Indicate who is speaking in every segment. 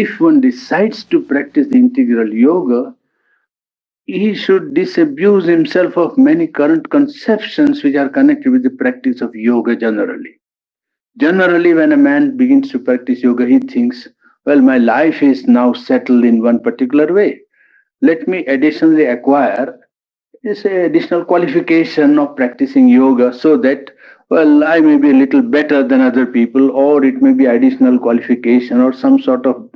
Speaker 1: if one decides to practice the integral yoga, he should disabuse himself of many current conceptions which are connected with the practice of yoga generally. Generally, when a man begins to practice yoga, he thinks, well, my life is now settled in one particular way. Let me additionally acquire is a additional qualification of practicing yoga so that, well, I may be a little better than other people, or it may be additional qualification or some sort of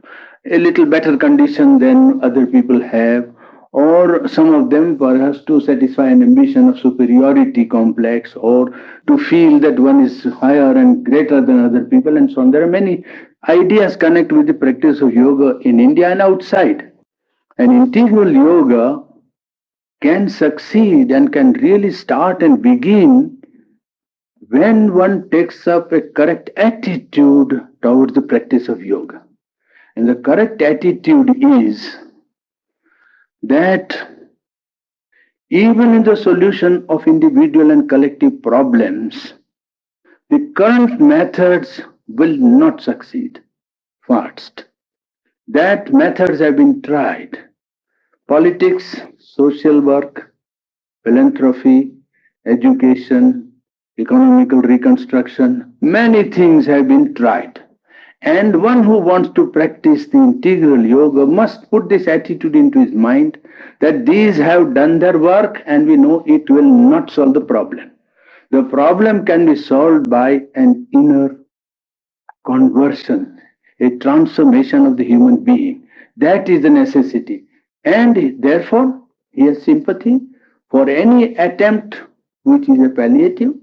Speaker 1: a little better condition than other people have, or some of them perhaps to satisfy an ambition of superiority complex, or to feel that one is higher and greater than other people, and so on. There are many ideas connected with the practice of yoga in India and outside. And integral yoga can succeed and can really start and begin when one takes up a correct attitude towards the practice of yoga. And the correct attitude is that even in the solution of individual and collective problems, the current methods will not succeed first. That methods have been tried. Politics, social work, philanthropy, education, economical reconstruction, many things have been tried. And one who wants to practice the integral yoga must put this attitude into his mind that these have done their work and we know it will not solve the problem. The problem can be solved by an inner conversion, a transformation of the human being. That is the necessity. And therefore, he has sympathy for any attempt which is a palliative,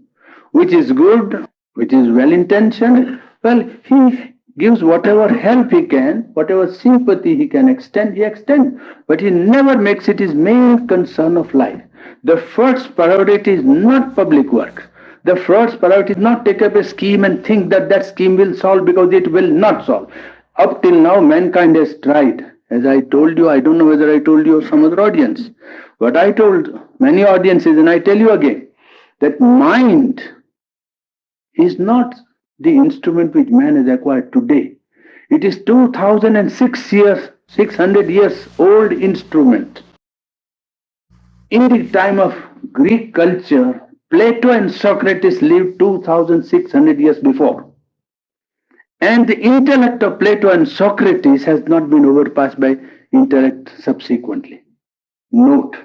Speaker 1: which is good, which is well intentioned. Well, he gives whatever help he can, whatever sympathy he can extend, he extends. But he never makes it his main concern of life. The first priority is not public work. The first priority is not take up a scheme and think that that scheme will solve, because it will not solve. Up till now, mankind has tried. As I told you, I don't know whether I told you or some other audience, but I told many audiences, and I tell you again, that mind is not the instrument which man has acquired today. It is 2006 years, 600 years old instrument. In the time of Greek culture, Plato and Socrates lived 2600 years before. And the intellect of Plato and Socrates has not been overpassed by intellect subsequently. Note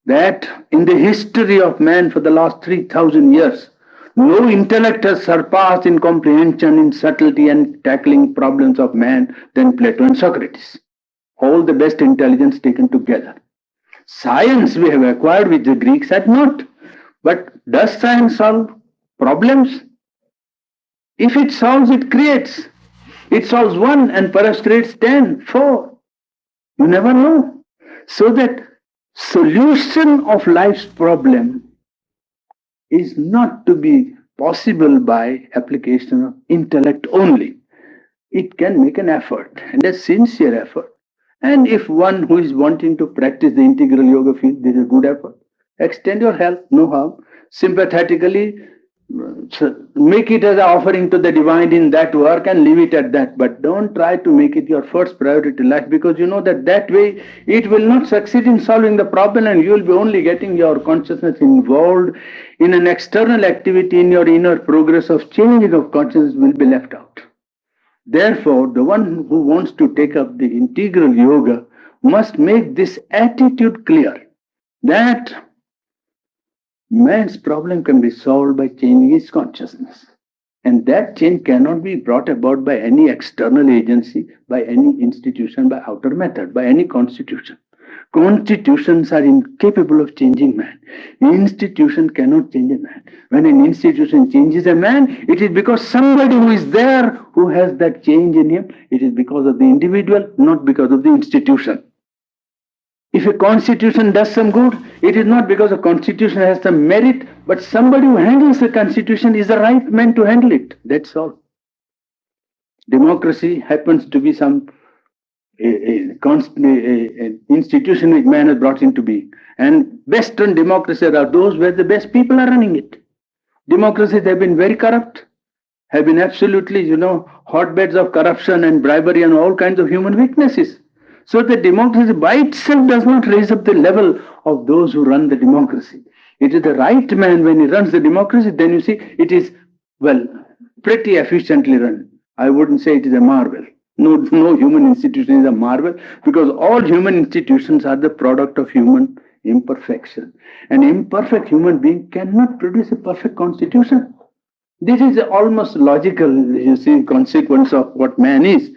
Speaker 1: that in the history of man for the last 3000 years, no intellect has surpassed in comprehension, in subtlety and tackling problems of man than Plato and Socrates. All the best intelligence taken together. Science we have acquired which the Greeks had not. But does science solve problems? If it solves, it creates. It solves one and perhaps creates 10, 4. You never know. So that solution of life's problem is not to be possible by application of intellect only. It can make an effort, and a sincere effort. And if one who is wanting to practice the integral yoga feels this is a good effort, extend your help, no harm. Sympathetically, make it as an offering to the divine in that work and leave it at that. But don't try to make it your first priority in life, because you know that that way it will not succeed in solving the problem, and you will be only getting your consciousness involved in an external activity. In your inner progress of changing of consciousness will be left out. Therefore, the one who wants to take up the integral yoga must make this attitude clear that man's problem can be solved by changing his consciousness. And that change cannot be brought about by any external agency, by any institution, by outer method, by any constitution. Constitutions are incapable of changing man. Institution cannot change a man. When an institution changes a man, it is because somebody who is there who has that change in him. It is because of the individual, not because of the institution. If a constitution does some good, it is not because the constitution has some merit, but somebody who handles the constitution is the right man to handle it. That's all. Democracy happens to be some institution which man has brought into being. And Western democracies are those where the best people are running it. Democracies have been very corrupt. have been absolutely, hotbeds of corruption and bribery and all kinds of human weaknesses. So the democracy by itself does not raise up the level of those who run the democracy. It is the right man when he runs the democracy, then you see it is, well, pretty efficiently run. I wouldn't say it is a marvel. No human institution is a marvel, because all human institutions are the product of human imperfection. An imperfect human being cannot produce a perfect constitution. This is almost logical, you see, consequence of what man is.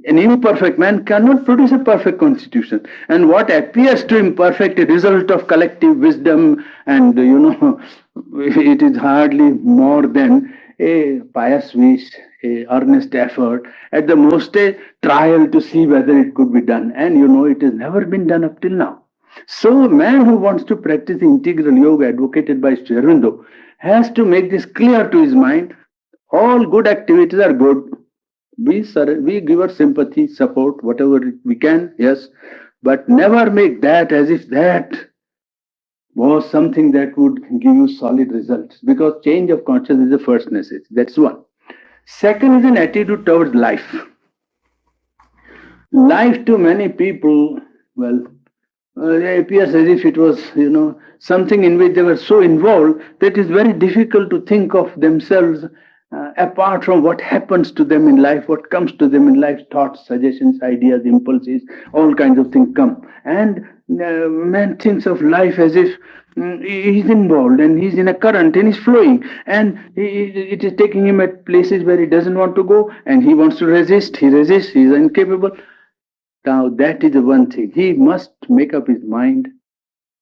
Speaker 1: An imperfect man cannot produce a perfect constitution. And what appears to him perfect, a result of collective wisdom, and it is hardly more than a pious wish, a earnest effort, at the most a trial to see whether it could be done. And it has never been done up till now. So a man who wants to practice the integral yoga advocated by Sri Aurobindo has to make this clear to his mind. All good activities are good. We give our sympathy, support, whatever we can, yes, but never make that as if that was something that would give you solid results, because change of consciousness is the first necessity. That's one. Second is an attitude towards life. Life to many people, well, it appears as if it was, something in which they were so involved that it's very difficult to think of themselves apart from what happens to them in life, what comes to them in life, thoughts, suggestions, ideas, impulses, all kinds of things come. And man thinks of life as if he's involved and he's in a current and he's flowing, and it is taking him at places where he doesn't want to go, and he wants to resist, he resists, he's incapable. Now that is the one thing. He must make up his mind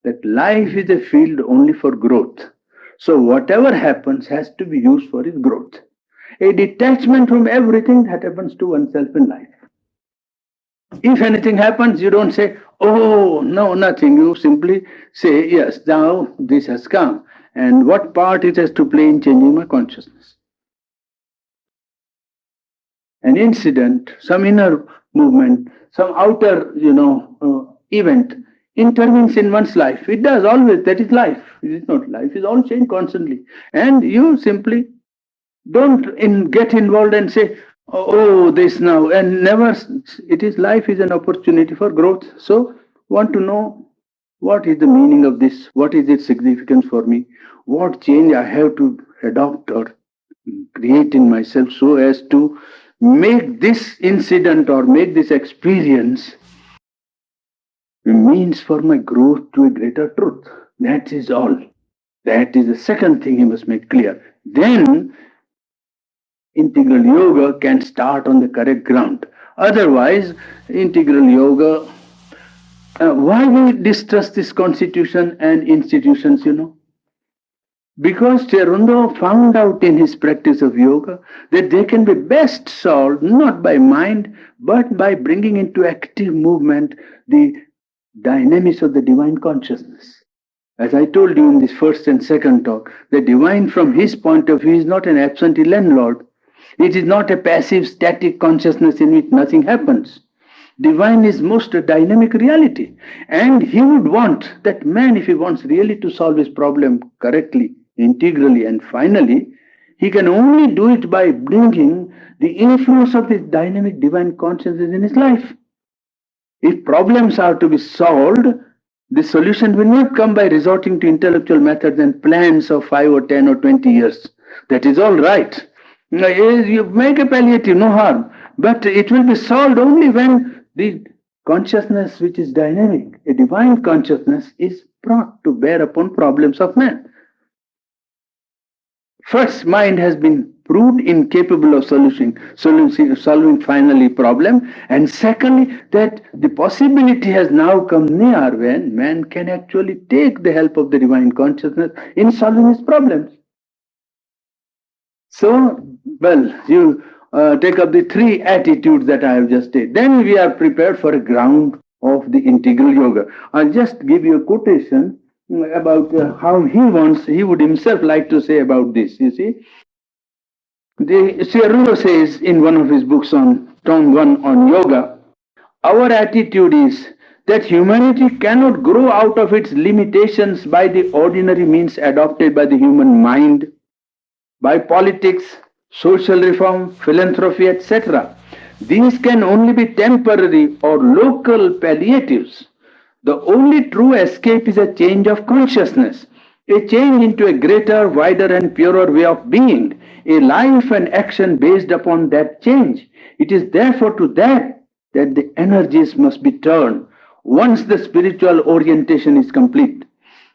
Speaker 1: that life is a field only for growth. So whatever happens has to be used for his growth. A detachment from everything that happens to oneself in life. If anything happens, you don't say, oh, no, nothing. You simply say, yes, now this has come. And what part it has to play in changing my consciousness? An incident, some inner movement, some outer, event intervenes in one's life. It does always. That is life. It is not life. It is all change constantly. And you simply don't get involved and say, oh, this now, and never. It is life is an opportunity for growth. So, want to know what is the meaning of this? What is its significance for me? What change I have to adopt or create in myself so as to make this incident or make this experience means for my growth to a greater truth. That is all. That is the second thing he must make clear. Then integral yoga can start on the correct ground. Otherwise, integral yoga, why we distrust this constitution and institutions, Because Sri Aurobindo found out in his practice of yoga that they can be best solved not by mind, but by bringing into active movement the dynamics of the divine consciousness. As I told you in this first and second talk, the divine from his point of view is not an absentee landlord. It is not a passive static consciousness in which nothing happens. Divine is most a dynamic reality. And he would want that man, if he wants really to solve his problem correctly, integrally and finally, he can only do it by bringing the influence of this dynamic divine consciousness in his life. If problems are to be solved, the solution will not come by resorting to intellectual methods and plans of 5 or 10 or 20 years. That is all right. You make a palliative, no harm. But it will be solved only when the consciousness which is dynamic, a divine consciousness, is brought to bear upon problems of man. First, mind has been proved incapable of solving finally problem, and secondly, that the possibility has now come near when man can actually take the help of the divine consciousness in solving his problems. So, you take up the three attitudes that I have just stated. Then we are prepared for a ground of the integral yoga. I'll just give you a quotation about how he would himself like to say about this. You see, Sri Aurobindo says in one of his books on Tome 1 on yoga, our attitude is that humanity cannot grow out of its limitations by the ordinary means adopted by the human mind, by politics, social reform, philanthropy, etc. These can only be temporary or local palliatives. The only true escape is a change of consciousness, a change into a greater, wider, and purer way of being, a life and action based upon that change. It is therefore to that the energies must be turned once the spiritual orientation is complete.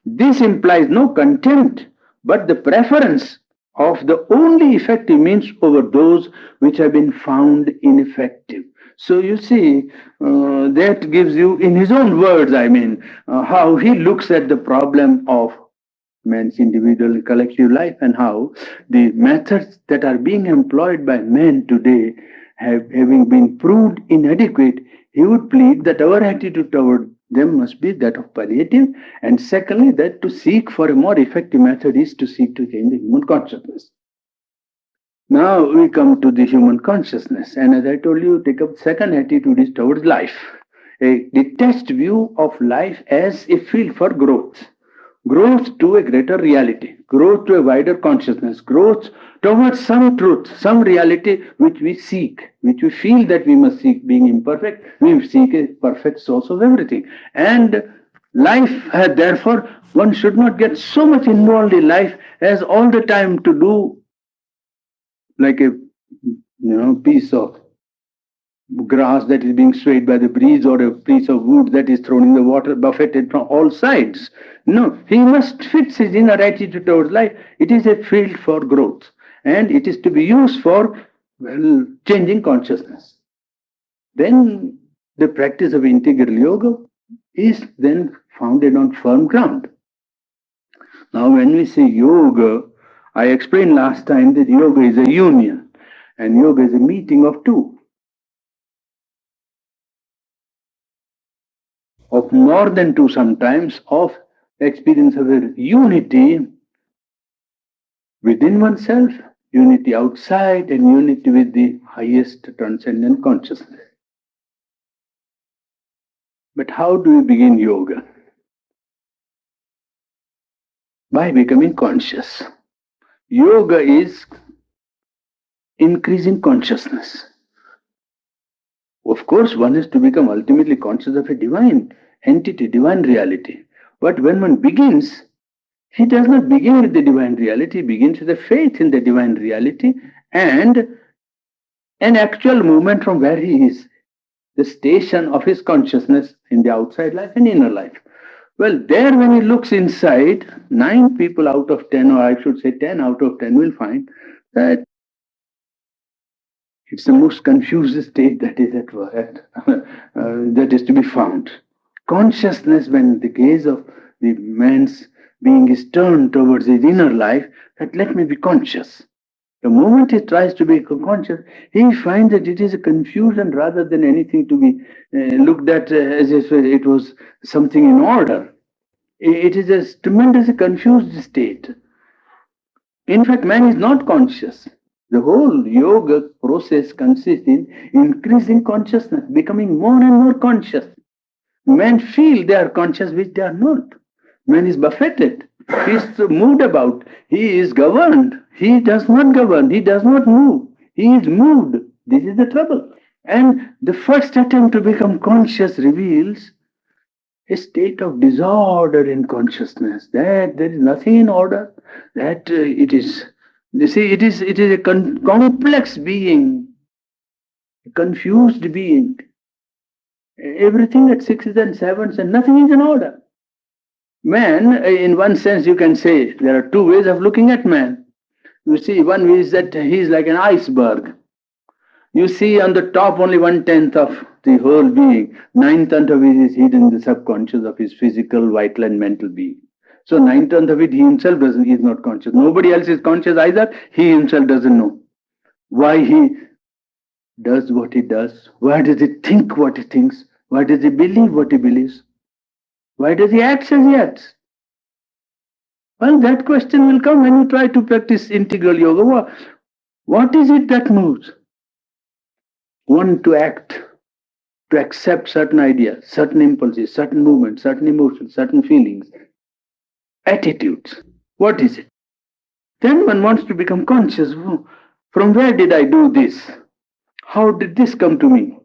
Speaker 1: This implies no contempt, but the preference of the only effective means over those which have been found ineffective. So you see, that gives you, in his own words, how he looks at the problem of man's individual and collective life, and how the methods that are being employed by men today having been proved inadequate. He would plead that our attitude toward them must be that of palliative, and secondly, that to seek for a more effective method is to seek to change the human consciousness. Now we come to the human consciousness, and as I told you, take up second attitude is towards life, a detached view of life as a field for growth. Growth to a greater reality, growth to a wider consciousness, growth towards some truth, some reality which we seek, which we feel that we must seek. Being imperfect, we seek a perfect source of everything. And life, therefore, one should not get so much involved in life as all the time to do like a piece of grass that is being swayed by the breeze, or a piece of wood that is thrown in the water, buffeted from all sides. No, he must fix his inner attitude towards life. It is a field for growth, and it is to be used for, well, changing consciousness. Then the practice of integral yoga is then founded on firm ground. Now, when we say yoga, I explained last time that yoga is a union, and yoga is a meeting of two, of more than two sometimes, of experience of a unity within oneself, unity outside, and unity with the highest transcendent consciousness. But how do we begin yoga? By becoming conscious. Yoga is increasing consciousness. Of course, one has to become ultimately conscious of a divine entity, divine reality. But when one begins, he does not begin with the divine reality, he begins with a faith in the divine reality and an actual movement from where he is, the station of his consciousness in the outside life and inner life. Well, there when he looks inside, 9 people out of 10, or I should say 10 out of 10, will find that it's the most confused state that is at work, that is to be found. Consciousness, when the gaze of the man's being is turned towards his inner life, that let me be conscious. The moment he tries to be conscious, he finds that it is a confusion rather than anything to be looked at as if it was something in order. It is a tremendously confused state. In fact, man is not conscious. The whole yoga process consists in increasing consciousness, becoming more and more conscious. Men feel they are conscious, which they are not. Man is buffeted. He is moved about. He is governed. He does not govern. He does not move. He is moved. This is the trouble. And the first attempt to become conscious reveals a state of disorder in consciousness, that there is nothing in order, that it is, you see, it is a complex being, a confused being. Everything at sixes and sevens, and nothing is in order. Man, in one sense, you can say there are 2 ways of looking at man. You see, one is that he is like an iceberg. You see on the top only 1/10 of the whole being. 9/10 of it is hidden in the subconscious of his physical, vital, and mental being. So 9/10 of it he himself doesn't. He is not conscious. Nobody else is conscious either. He himself doesn't know why he does what he does. Why does he think what he thinks? Why does he believe what he believes? Why does he act as he acts? Well, that question will come when you try to practice integral yoga. What is it that moves one to act, to accept certain ideas, certain impulses, certain movements, certain emotions, certain feelings, attitudes? What is it? Then one wants to become conscious. From where did I do this? How did this come to me?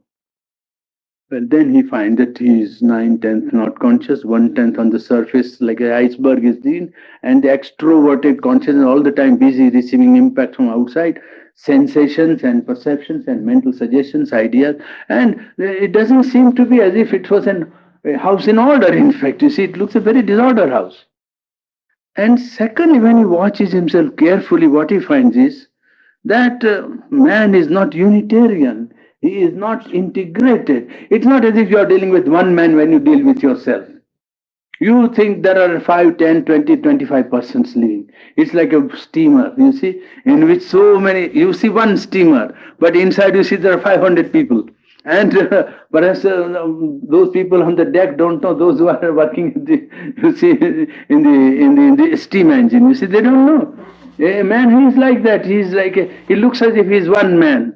Speaker 1: Well, then he finds that he is 9/10 not conscious, 1/10 on the surface, like an iceberg is seen, and the extroverted consciousness all the time busy receiving impact from outside, sensations and perceptions and mental suggestions, ideas, and it doesn't seem to be as if it was a house in order. In fact, you see, it looks a very disordered house. And secondly, when he watches himself carefully, what he finds is that man is not Unitarian. He is not integrated. It's not as if you are dealing with one man when you deal with yourself. You think there are 5, 10, 20, 25 persons living. It's like a steamer, you see, in which so many, you see one steamer, but inside you see there are 500 people. And perhaps those people on the deck don't know those who are working in the, you see, in the steam engine. You see, they don't know. A man, he is like that. He looks as if he is one man.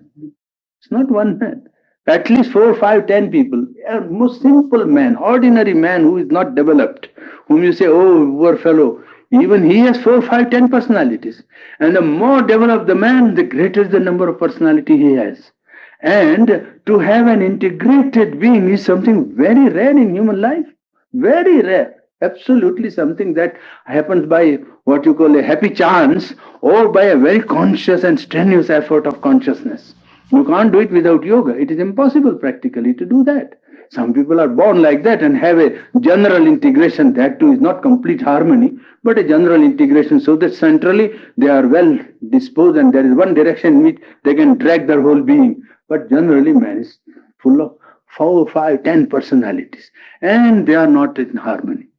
Speaker 1: It's not one man. At least 4, 5, 10 people. A most simple man, ordinary man who is not developed, whom you say, oh, poor fellow. Even he has 4, 5, 10 personalities. And the more developed the man, the greater is the number of personality he has. And to have an integrated being is something very rare in human life. Very rare. Absolutely something that happens by what you call a happy chance or by a very conscious and strenuous effort of consciousness. You can't do it without yoga. It is impossible practically to do that. Some people are born like that and have a general integration. That too is not complete harmony, but a general integration so that centrally they are well disposed and there is one direction in which they can drag their whole being. But generally man is full of 4, 5, 10 personalities and they are not in harmony.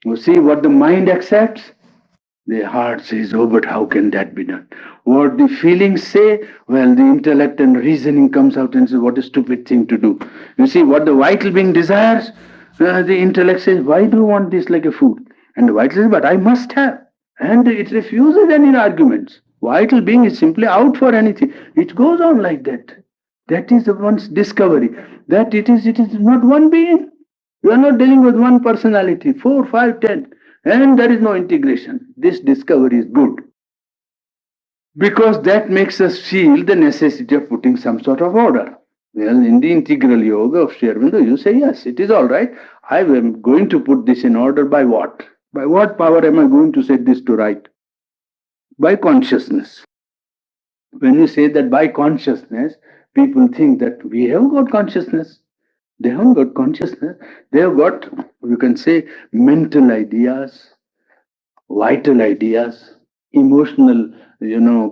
Speaker 1: You see what the mind accepts? The heart says, oh, but how can that be done? What the feelings say? Well, the intellect and reasoning comes out and says, what a stupid thing to do. You see, what the vital being desires, the intellect says, why do you want this like a food? And the vital says, but I must have. And it refuses any arguments. Vital being is simply out for anything. It goes on like that. That is one's discovery. That it is not one being. You are not dealing with one personality, 4, 5, 10. And there is no integration. This discovery is good. Because that makes us feel the necessity of putting some sort of order. Well, in the integral yoga of Sri Aurobindo, you say, yes, it is all right. I am going to put this in order by what? By what power am I going to set this to right? By consciousness. When you say that by consciousness, people think that we have got consciousness. They haven't got consciousness. They have got, you can say, mental ideas, vital ideas, emotional,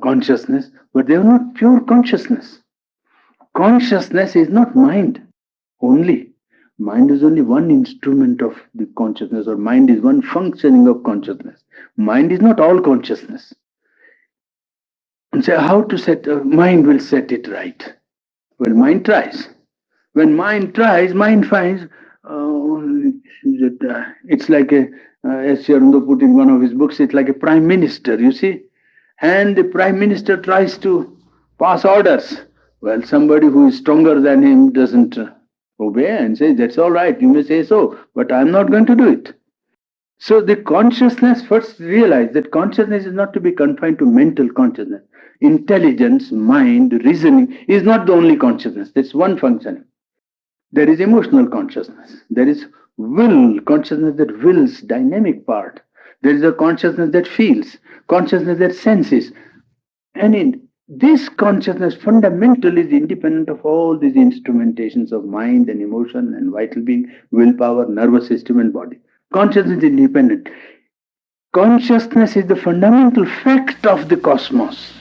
Speaker 1: consciousness, but they are not pure consciousness. Consciousness is not mind only. Mind is only one instrument of the consciousness, or mind is one functioning of consciousness. Mind is not all consciousness. And say, how to set, mind will set it right. Well, mind tries. When mind tries, mind finds, it's like as Sri Aurobindo put in one of his books, it's like a prime minister, you see. And the prime minister tries to pass orders. Well, somebody who is stronger than him doesn't obey and says, that's all right, you may say so, but I'm not going to do it. So the consciousness first realize that consciousness is not to be confined to mental consciousness. Intelligence, mind, reasoning is not the only consciousness. That's one function. There is emotional consciousness. There is will, consciousness that wills, dynamic part. There is a consciousness that feels, consciousness that senses. And in this consciousness fundamentally is independent of all these instrumentations of mind and emotion and vital being, willpower, nervous system and body. Consciousness is independent. Consciousness is the fundamental fact of the cosmos.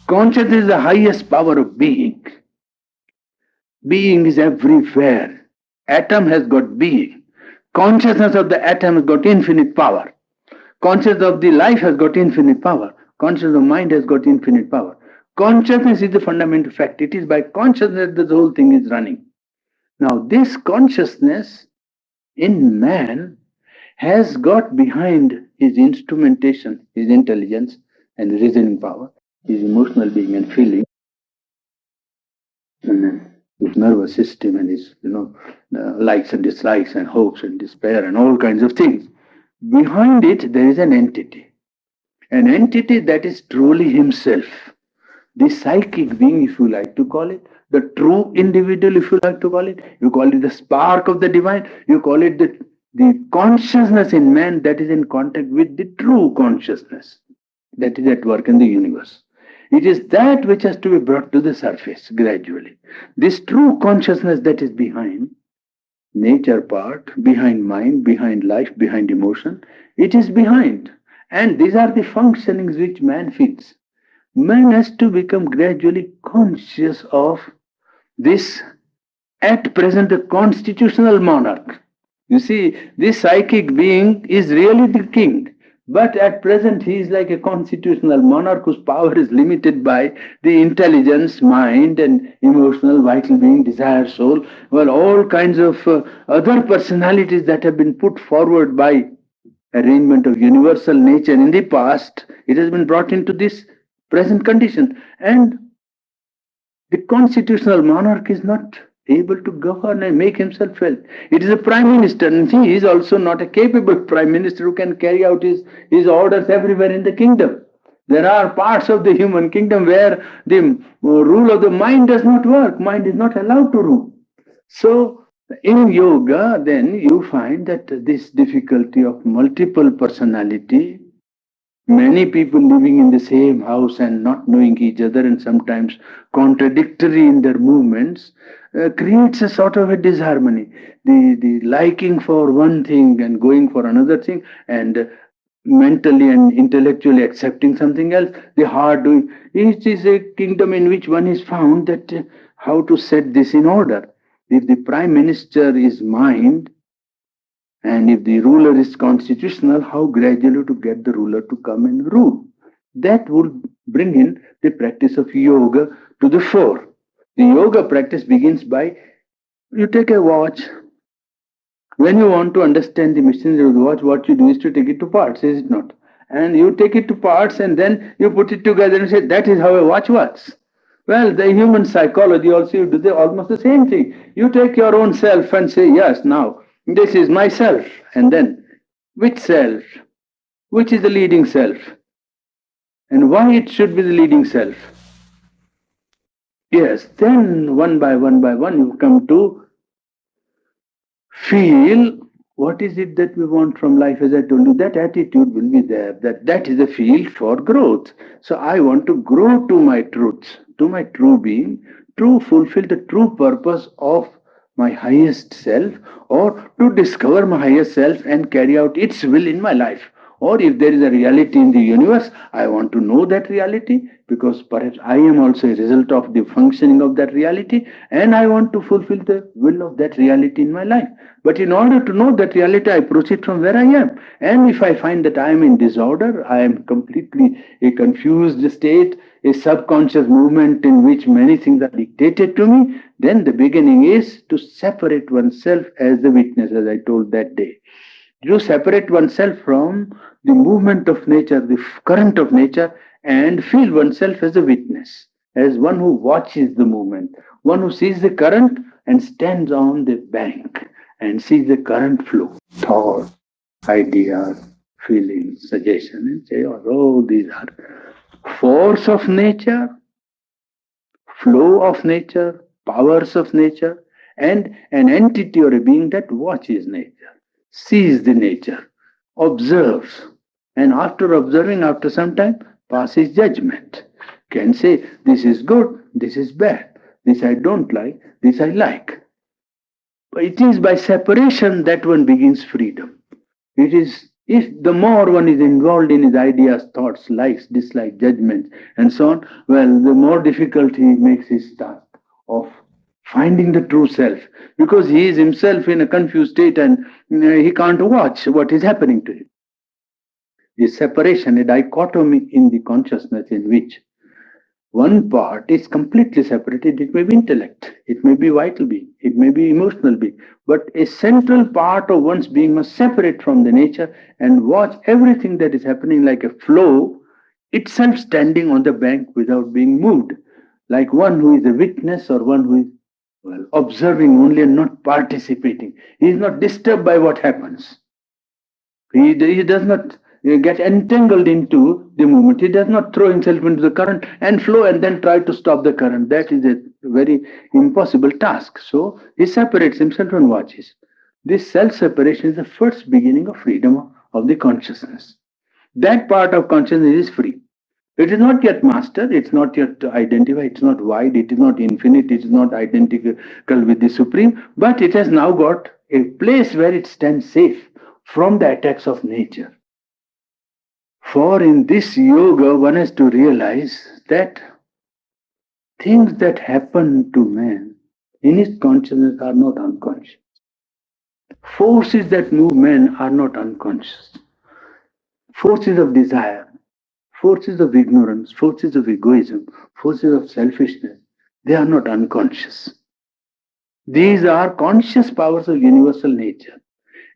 Speaker 1: Consciousness is the highest power of being. Being is everywhere. Atom has got being. Consciousness of the atom has got infinite power. Consciousness of the life has got infinite power. Consciousness of mind has got infinite power. Consciousness is the fundamental fact. It is by consciousness that the whole thing is running. Now, this consciousness in man has got behind his instrumentation, his intelligence and reasoning power, his emotional being and feeling, and then his nervous system and his, likes and dislikes and hopes and despair and all kinds of things. Behind it, there is an entity that is truly himself. the psychic being, if you like to call it, the true individual, if you like to call it, you call it the spark of the divine, you call it the consciousness in man that is in contact with the true consciousness that is at work in the universe. It is that which has to be brought to the surface gradually. This true consciousness that is behind nature part, behind mind, behind life, behind emotion, it is behind. And these are the functionings which man feels. Man has to become gradually conscious of this, at present, the constitutional monarch. You see, this psychic being is really the king, but at present he is like a constitutional monarch whose power is limited by the intelligence, mind, and emotional, vital being, desire, soul. Well, all kinds of other personalities that have been put forward by arrangement of universal nature in the past, it has been brought into this present condition. And the constitutional monarch is not able to govern and make himself felt. It is a prime minister, and he is also not a capable prime minister who can carry out his orders everywhere in the kingdom. There are parts of the human kingdom where the rule of the mind does not work. Mind is not allowed to rule. So, in yoga, then you find that this difficulty of multiple personality, many people living in the same house and not knowing each other and sometimes contradictory in their movements, creates a sort of a disharmony. The liking for one thing and going for another thing, and mentally and intellectually accepting something else, the hard doing. It is a kingdom in which one is found that how to set this in order. If the prime minister is mind, and if the ruler is constitutional, how gradually to get the ruler to come and rule? That would bring in the practice of yoga to the fore. The yoga practice begins by, you take a watch. When you want to understand the machinery of the watch, what you do is to take it to parts, is it not? And you take it to parts and then you put it together and say, that is how a watch works. Well, the human psychology also, you do almost the same thing. You take your own self and say, yes, now, this is myself. And then, which self? Which is the leading self? And why it should be the leading self? Yes, then one by one, you come to feel what is it that we want from life. As I told you, that attitude will be there, that is the field for growth. So I want to grow to my truth, to my true being, to fulfill the true purpose of my highest self, or to discover my highest self and carry out its will in my life. Or if there is a reality in the universe, I want to know that reality, because perhaps I am also a result of the functioning of that reality, and I want to fulfill the will of that reality in my life. But in order to know that reality, I proceed from where I am. And if I find that I am in disorder, I am completely a confused state, a subconscious movement in which many things are dictated to me, then the beginning is to separate oneself as the witness, as I told that day. You separate oneself from the movement of nature, the current of nature, and feel oneself as a witness, as one who watches the movement, one who sees the current and stands on the bank and sees the current flow, thoughts, ideas, feelings, suggestions, and say, oh, these are force of nature, flow of nature, powers of nature, and an entity or a being that watches nature, sees the nature, observes, and after observing, after some time, passes judgment. Can say, this is good, this is bad, this I don't like, this I like. But it is by separation that one begins freedom. It is, if the more one is involved in his ideas, thoughts, likes, dislikes, judgments, and so on, well, the more difficult he makes his task of finding the true self, because he is himself in a confused state and he can't watch what is happening to him. The separation, a dichotomy in the consciousness in which one part is completely separated. It may be intellect, it may be vital being, it may be emotional being, but a central part of one's being must separate from the nature and watch everything that is happening like a flow, itself standing on the bank without being moved, like one who is a witness or one who is, well, observing only and not participating. He is not disturbed by what happens. He does not get entangled into the movement. He does not throw himself into the current and flow and then try to stop the current. That is a very impossible task. So he separates himself and watches. This self-separation is the first beginning of freedom of the consciousness. That part of consciousness is free. It is not yet mastered, it's not yet identified, it's not wide, it is not infinite, it is not identical with the Supreme, but it has now got a place where it stands safe from the attacks of nature. For in this yoga, one has to realize that things that happen to man in his consciousness are not unconscious. Forces that move men are not unconscious. Forces of desire, forces of ignorance, forces of egoism, forces of selfishness, they are not unconscious. These are conscious powers of universal nature.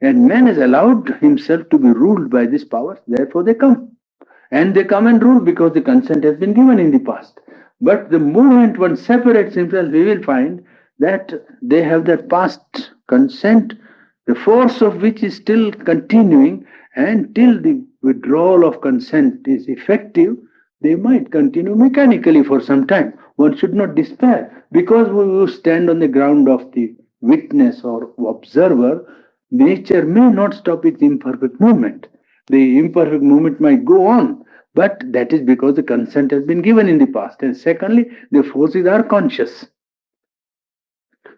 Speaker 1: And man has allowed himself to be ruled by these powers, therefore they come. And they come and rule because the consent has been given in the past. But the moment one separates himself, we will find that they have that past consent, the force of which is still continuing, and till the withdrawal of consent is effective, they might continue mechanically for some time. One should not despair. Because we stand on the ground of the witness or observer, nature may not stop its imperfect movement. The imperfect movement might go on, but that is because the consent has been given in the past. And secondly, the forces are conscious.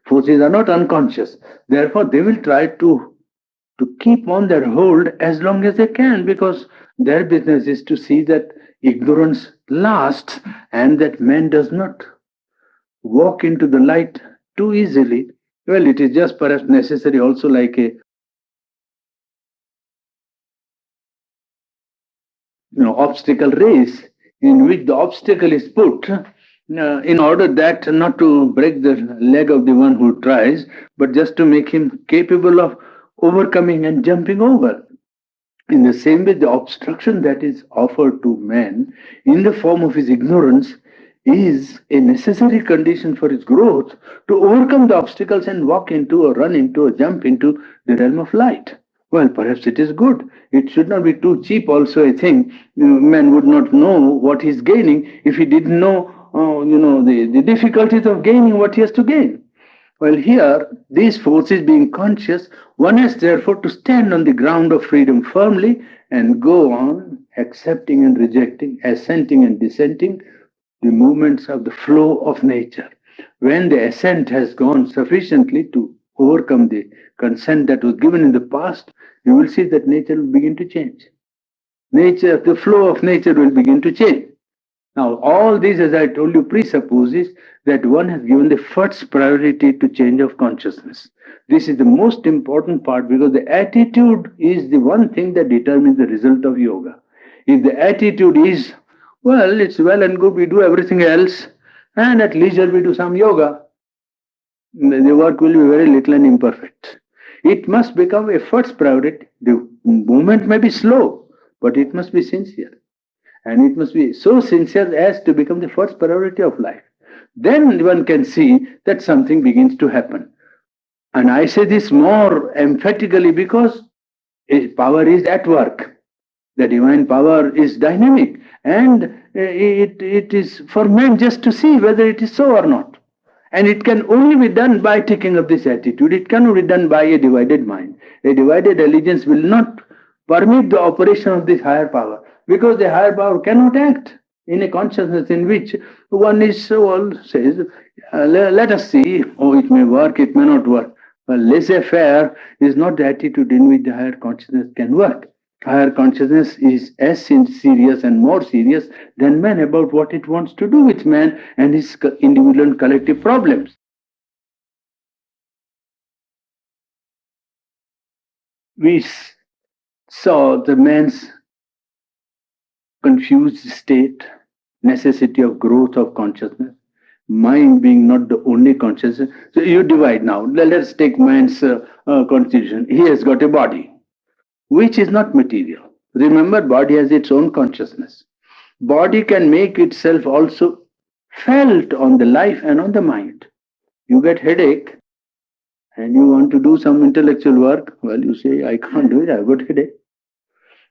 Speaker 1: Forces are not unconscious. Therefore, they will try to keep on their hold as long as they can, because their business is to see that ignorance lasts and that man does not walk into the light too easily. Well, it is just perhaps necessary also like a obstacle race in which the obstacle is put in order that not to break the leg of the one who tries, but just to make him capable of overcoming and jumping over. In the same way, the obstruction that is offered to man in the form of his ignorance is a necessary condition for his growth to overcome the obstacles and walk into or run into or jump into the realm of light. Well, perhaps it is good. It should not be too cheap also, I think. Man would not know what he's gaining if he didn't know, the difficulties of gaining what he has to gain. Well, here, these forces being conscious, one has therefore to stand on the ground of freedom firmly and go on accepting and rejecting, assenting and dissenting the movements of the flow of nature. When the assent has gone sufficiently to overcome the consent that was given in the past, you will see that nature will begin to change. Nature, the flow of nature will begin to change. Now, all this, as I told you, presupposes that one has given the first priority to change of consciousness. This is the most important part because the attitude is the one thing that determines the result of yoga. If the attitude is, well, it's well and good, we do everything else, and at leisure we do some yoga, the work will be very little and imperfect. It must become a first priority. The movement may be slow, but it must be sincere. And it must be so sincere as to become the first priority of life. Then one can see that something begins to happen. And I say this more emphatically because power is at work. The divine power is dynamic. And it is for men just to see whether it is so or not. And it can only be done by taking up this attitude. It cannot be done by a divided mind. A divided allegiance will not permit the operation of this higher power. Because the higher power cannot act in a consciousness in which one is says, let us see, it may work, it may not work. Well, laissez-faire is not the attitude in which the higher consciousness can work. Higher consciousness is as serious and more serious than man about what it wants to do with man and his individual and collective problems. We saw the man's confused state, necessity of growth of consciousness, mind being not the only consciousness. So you divide now. Let's take man's constitution. He has got a body, which is not material. Remember, body has its own consciousness. Body can make itself also felt on the life and on the mind. You get headache and you want to do some intellectual work. Well, you say, I can't do it, I've got headache.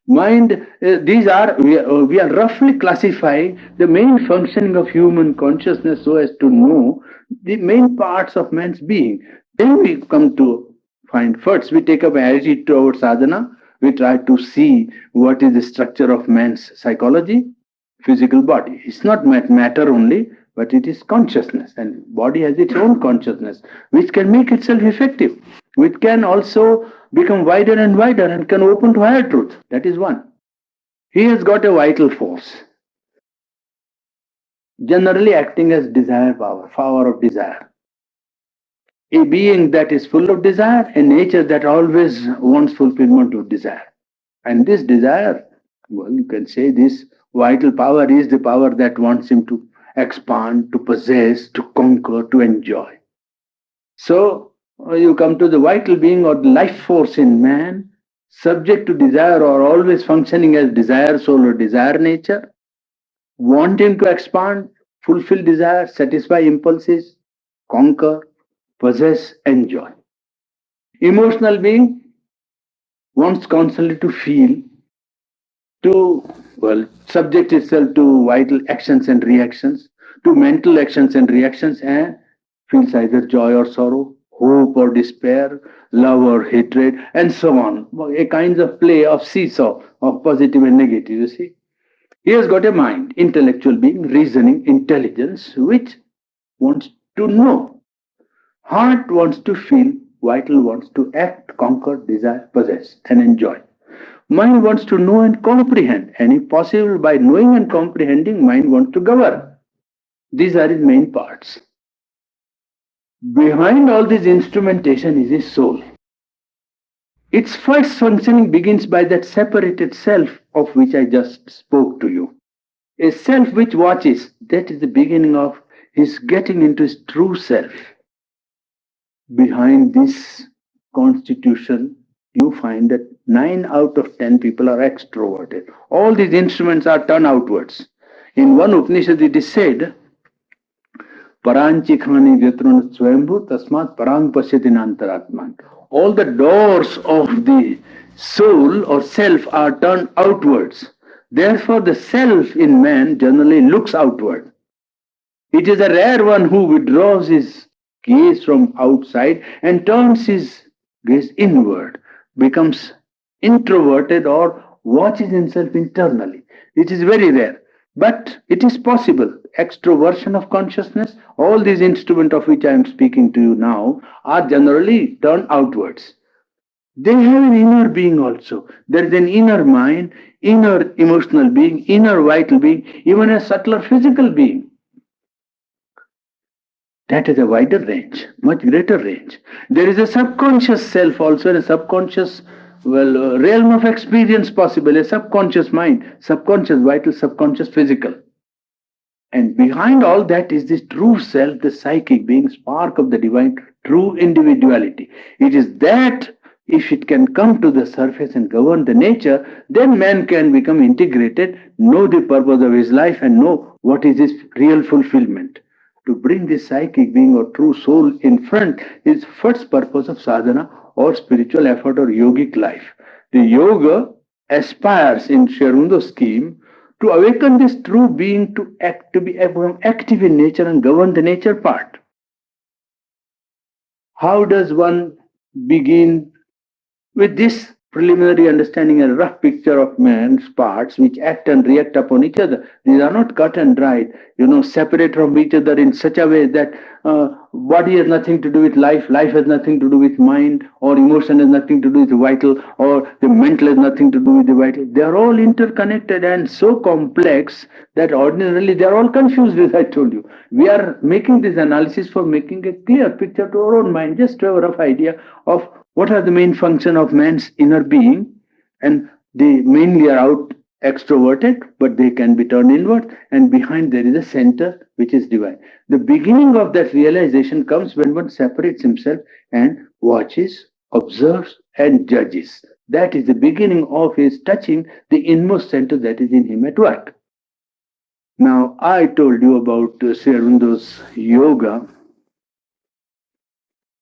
Speaker 1: Mind, we are roughly classifying the main functioning of human consciousness so as to know the main parts of man's being. Then we come to find, first we take up attitude towards sadhana. We try to see what is the structure of man's psychology, physical body. It's not matter only, but it is consciousness, and body has its own consciousness, which can make itself effective, which can also become wider and wider and can open to higher truth. That is one. He has got a vital force, generally acting as desire power, power of desire. A being that is full of desire, a nature that always wants fulfillment of desire. And this desire, well, you can say this vital power is the power that wants him to expand, to possess, to conquer, to enjoy. So you come to the vital being or the life force in man, subject to desire or always functioning as desire soul or desire nature, wanting to expand, fulfill desire, satisfy impulses, conquer, possess, enjoy. Emotional being wants constantly to feel, to, well, subject itself to vital actions and reactions, to mental actions and reactions, and feels either joy or sorrow, hope or despair, love or hatred, and so on. A kind of play of seesaw of positive and negative, you see. He has got a mind, intellectual being, reasoning, intelligence, which wants to know. Heart wants to feel, vital wants to act, conquer, desire, possess, and enjoy. Mind wants to know and comprehend, and if possible, by knowing and comprehending, mind wants to govern. These are his main parts. Behind all this instrumentation is his soul. Its first functioning begins by that separated self of which I just spoke to you. A self which watches, that is the beginning of his getting into his true self. Behind this constitution, you find that 9 out of 10 people are extroverted. All these instruments are turned outwards. In one Upanishad it is said, Paranchikhani Vyatrun Swayambhu Tasmat Parang Pasyatin Antaratman. All the doors of the soul or self are turned outwards. Therefore, the self in man generally looks outward. It is a rare one who withdraws his gaze from outside and turns his gaze inward, becomes introverted or watches himself internally. It is very rare. But it is possible. Extroversion of consciousness, all these instruments of which I am speaking to you now, are generally turned outwards. They have an inner being also. There is an inner mind, inner emotional being, inner vital being, even a subtler physical being. That is a wider range, much greater range. There is a subconscious self also, and a subconscious, realm of experience possible, a subconscious mind, subconscious vital, subconscious physical. And behind all that is this true self, the psychic being, spark of the divine, true individuality. It is that if it can come to the surface and govern the nature, then man can become integrated, know the purpose of his life, and know what is his real fulfillment. To bring this psychic being or true soul in front is first purpose of sadhana or spiritual effort or yogic life. The yoga aspires in Sri Aurobindo's scheme to awaken this true being to act, to be active in nature and govern the nature part. How does one begin with this preliminary understanding, a rough picture of man's parts which act and react upon each other? These are not cut and dried, separate from each other in such a way that body has nothing to do with life, life has nothing to do with mind, or emotion has nothing to do with vital, or the mental has nothing to do with the vital. They are all interconnected and so complex that ordinarily they are all confused, as I told you. We are making this analysis for making a clear picture to our own mind, just to have a rough idea of what are the main function of man's inner being, and they mainly are out extroverted, but they can be turned inward, and behind there is a center which is divine. The beginning of that realization comes when one separates himself and watches, observes, and judges. That is the beginning of his touching the inmost center that is in him at work. Now, I told you about Sri Aurobindo's yoga.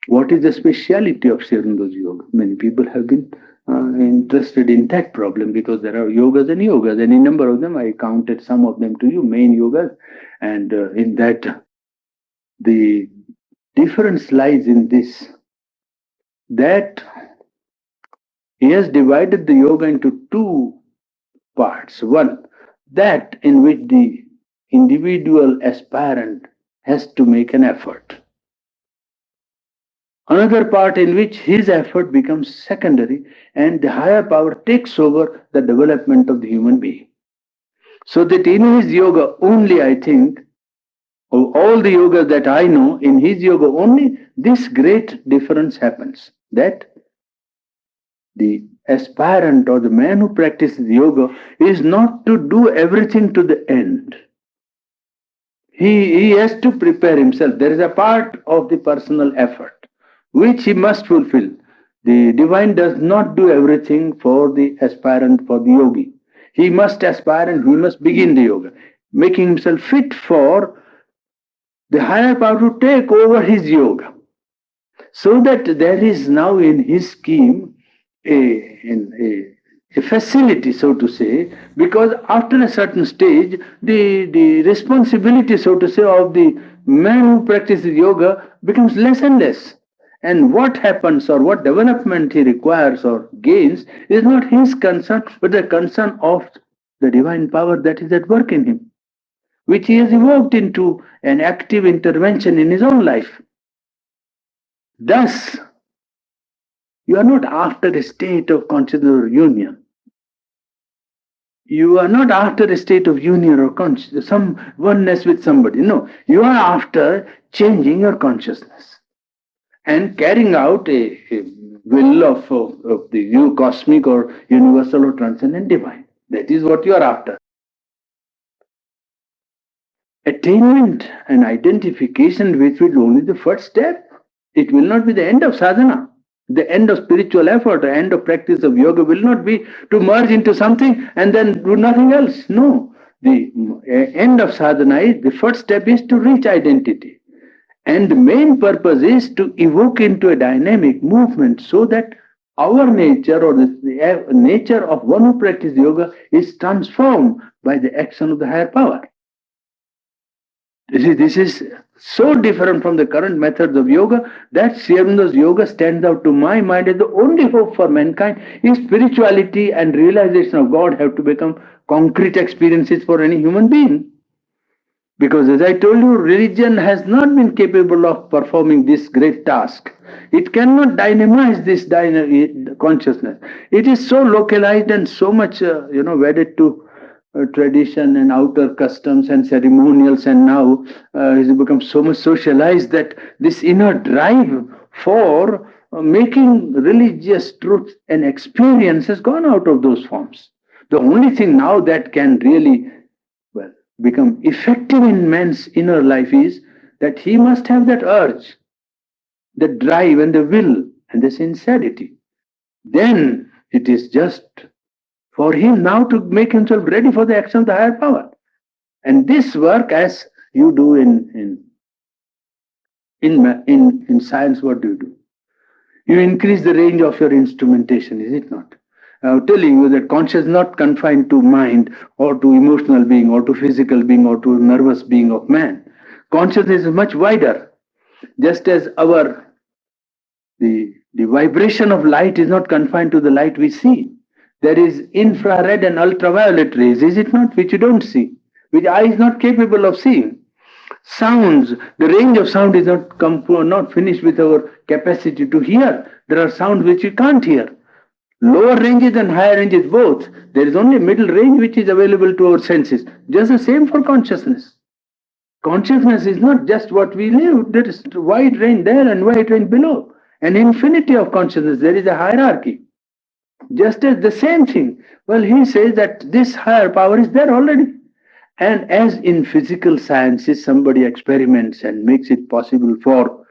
Speaker 1: What is the speciality of Sri Aurobindo's yoga? Many people have been interested in that problem because there are yogas and yogas, and in number of them, I counted some of them to you, main yogas, and in that the difference lies in this that he has divided the yoga into two parts. One, that in which the individual aspirant has to make an effort. Another part in which his effort becomes secondary and the higher power takes over the development of the human being. So that in his yoga only, I think, of all the yogas that I know, in his yoga only this great difference happens. That the aspirant or the man who practices yoga is not to do everything to the end. He has to prepare himself. There is a part of the personal effort which he must fulfill. The divine does not do everything for the aspirant, for the yogi. He must aspire and he must begin the yoga, making himself fit for the higher power to take over his yoga. So that there is now in his scheme a facility, so to say, because after a certain stage, the responsibility, so to say, of the man who practices yoga becomes less and less. And what happens or what development he requires or gains is not his concern, but the concern of the divine power that is at work in him, which he has evoked into an active intervention in his own life. Thus, you are not after a state of consciousness or union. You are not after a state of union or some oneness with somebody. No, you are after changing your consciousness and carrying out a will of the cosmic or universal or transcendent divine. That is what you are after. Attainment and identification with will only the first step. It will not be the end of sadhana. The end of spiritual effort, the end of practice of yoga will not be to merge into something and then do nothing else. No. The end of sadhana is, the first step is to reach identity. And the main purpose is to evoke into a dynamic movement so that our nature or the nature of one who practices yoga is transformed by the action of the higher power. This is so different from the current methods of yoga that Sri Aurobindo's yoga stands out to my mind as the only hope for mankind. Is spirituality and realization of God have to become concrete experiences for any human being. Because as I told you, religion has not been capable of performing this great task. It cannot dynamize this consciousness. It is so localized and so much, wedded to tradition and outer customs and ceremonials, and now has become so much socialized that this inner drive for making religious truth an experience has gone out of those forms. The only thing now that can really become effective in man's inner life is that he must have that urge, the drive and the will and the sincerity. Then it is just for him now to make himself ready for the action of the higher power. And this work, as you do in science, what do? You increase the range of your instrumentation, is it not? I'm telling you that consciousness is not confined to mind or to emotional being or to physical being or to nervous being of man. Consciousness is much wider. Just as the vibration of light is not confined to the light we see. There is infrared and ultraviolet rays, is it not, which you don't see, which eye is not capable of seeing. Sounds, the range of sound is not finished with our capacity to hear. There are sounds which we can't hear. Lower ranges and higher ranges both. There is only a middle range which is available to our senses. Just the same for consciousness. Consciousness is not just what we live. There is wide range there and wide range below. An infinity of consciousness. There is a hierarchy. Just as the same thing. Well, he says that this higher power is there already. And as in physical sciences, somebody experiments and makes it possible for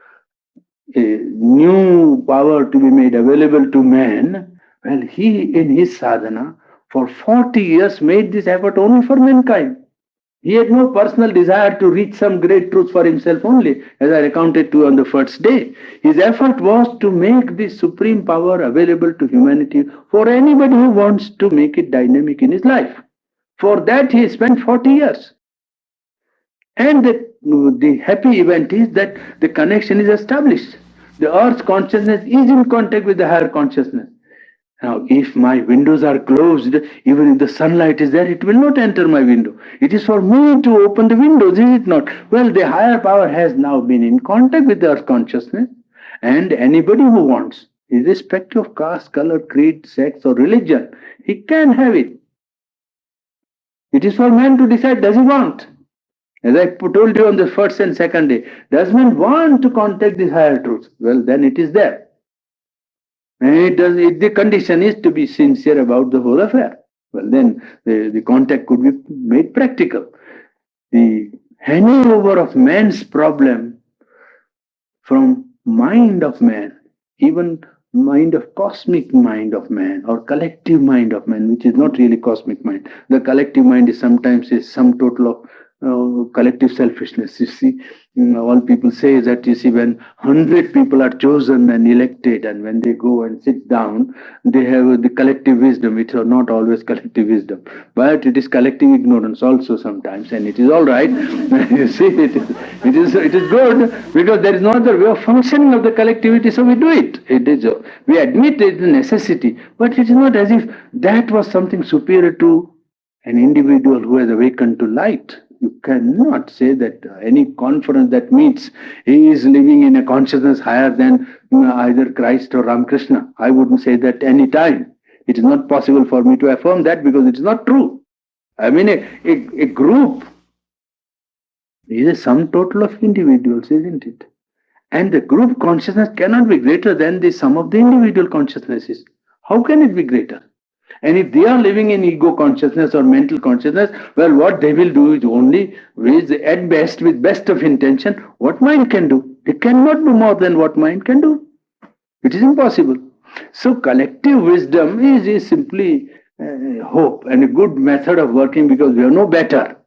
Speaker 1: a new power to be made available to man, well, he in his sadhana for 40 years made this effort only for mankind. He had no personal desire to reach some great truth for himself only, as I recounted to you on the first day. His effort was to make this supreme power available to humanity for anybody who wants to make it dynamic in his life. For that, he spent 40 years. And the happy event is that the connection is established. The earth's consciousness is in contact with the higher consciousness. Now, if my windows are closed, even if the sunlight is there, it will not enter my window. It is for me to open the windows, is it not? Well, the higher power has now been in contact with the earth consciousness, and anybody who wants, irrespective of caste, color, creed, sex, or religion, he can have it. It is for man to decide, does he want? As I told you on the first and second day, does man want to contact this higher truth? Well, then it is there. And the condition is to be sincere about the whole affair. Well, then the contact could be made practical. The handing over of man's problem from mind of man, even mind of cosmic mind of man or collective mind of man, which is not really cosmic mind. The collective mind is sometimes a sum total of collective selfishness. You see, all people say that, you see, when 100 people are chosen and elected, and when they go and sit down, they have the collective wisdom. It's not always collective wisdom, but it is collective ignorance also sometimes, and it is all right. You see, it is good, because there is no other way of functioning of the collectivity, so we do it. It is we admit it is a necessity, but it is not as if that was something superior to an individual who has awakened to light. You cannot say that any conference that meets, he is living in a consciousness higher than either Christ or Ramakrishna. I wouldn't say that any time. It is not possible for me to affirm that, because it is not true. I mean, a group is a sum total of individuals, isn't it? And the group consciousness cannot be greater than the sum of the individual consciousnesses. How can it be greater? And if they are living in ego consciousness or mental consciousness, well, what they will do is only, at best, with best of intention, what mind can do. It cannot do more than what mind can do. It is impossible. So collective wisdom is simply hope and a good method of working, because we are no better.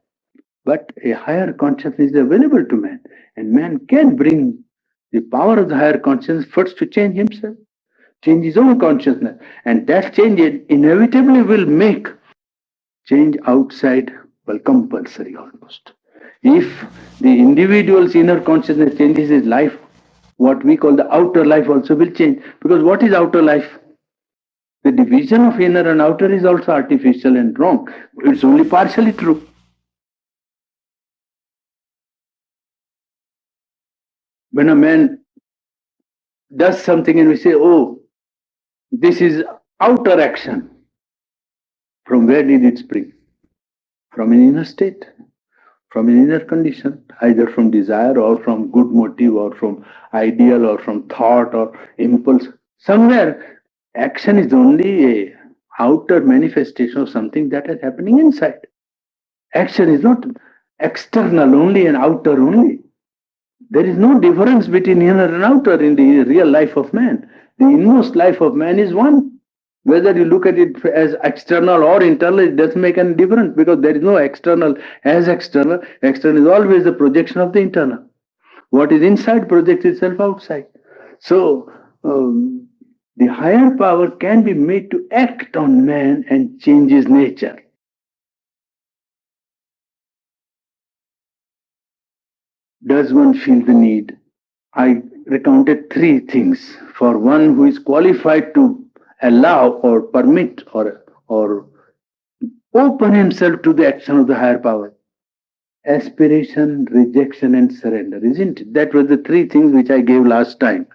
Speaker 1: But a higher consciousness is available to man, and man can bring the power of the higher consciousness first to change himself, change his own consciousness, and that change inevitably will make change outside, well, compulsory almost. If the individual's inner consciousness changes his life, what we call the outer life also will change. Because what is outer life? The division of inner and outer is also artificial and wrong. It's only partially true. When a man does something and we say, oh, this is outer action, from where did it spring? From an inner state, from an inner condition, either from desire or from good motive or from ideal or from thought or impulse. Somewhere, action is only a outer manifestation of something that is happening inside. Action is not external only and outer only. There is no difference between inner and outer in the real life of man. The inmost life of man is one. Whether you look at it as external or internal, it doesn't make any difference, because there is no external as external. External is always a projection of the internal. What is inside projects itself outside. So, the higher power can be made to act on man and change his nature. Does one feel the need? I recounted 3 things for one who is qualified to allow or permit or open himself to the action of the higher power. Aspiration, rejection, and surrender, isn't it? That were the 3 things which I gave last time.